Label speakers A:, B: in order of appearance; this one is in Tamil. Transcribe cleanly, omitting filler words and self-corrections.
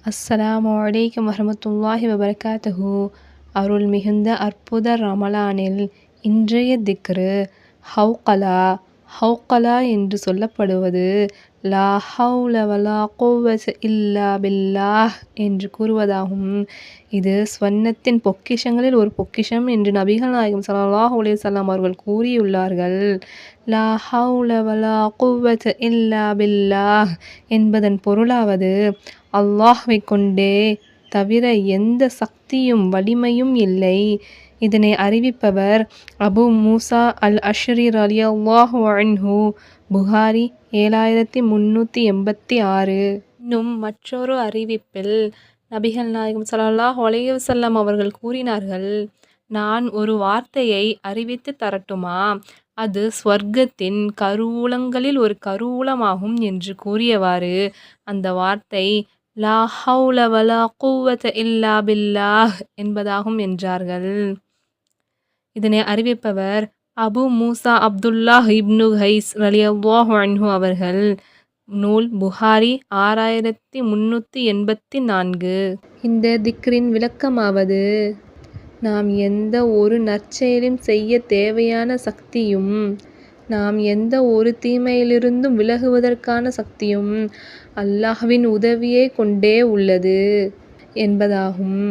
A: அஸ்ஸலாமு அலைக்கும் வரஹ்மத்துல்லாஹி வபரகாத்துஹு. அருள் மிகுந்த அற்புத ரமலானில் இன்றைய திக்ரு ஹவ்கலா. ஹவ்கலா என்று சொல்லப்படுவது லா ஹவ்ல வலா குவ்வத இல்லா பில்லாஹ் என்று கூறுவதாகும். இது சுவன்னத்தின் பொக்கிஷங்களில் ஒரு பொக்கிஷம் என்று நபிகள் நாயகம் ஸல்லல்லாஹு அலைஹி வஸல்லம் அவர்கள் கூறியுள்ளார்கள். லா ஹவ்ல வலா குவ்வத இல்லா பில்லாஹ் என்பதன் பொருளாவது அல்லாஹ்வை கொண்டே தவிர எந்த சக்தியும் வலிமையும் இல்லை. இதனை அறிவிப்பவர் அபு மூசா அல் அஷ்அரி ரலியல்லாஹு அன்ஹு. புகாரி 7386. இன்னும் மற்றொரு அறிவிப்பில் நபிகள் நாயகம் ஸல்லல்லாஹு அலைஹி வஸல்லம் அவர்கள் கூறினார்கள், நான் ஒரு வார்த்தையை அறிவித்து தரட்டுமா? அது சுவர்க்கத்தின் கருவூலங்களில் ஒரு கருவூலமாகும் என்று கூறியவாறு அந்த வார்த்தை லா ஹவ்ல வலா குவ்வத இல்லா பில்லாஹ் என்பதாகும் என்றார்கள். இதனை அறிவிப்பவர் அபு மூசா அப்துல்லாஹ் இப்னு கைஸ் ரலியல்லாஹு அன்ஹு அவர்கள். நூல் புகாரி 6384. இந்த திக்ரின் விளக்கமாவது, நாம் எந்த ஒரு நற்செயலும் செய்ய தேவையான சக்தியும், நாம் எந்த ஒரு தீமையிலிருந்தும் விலகுவதற்கான சக்தியும் அல்லாஹ்வின் உதவியை கொண்டே உள்ளது என்பதாகும்.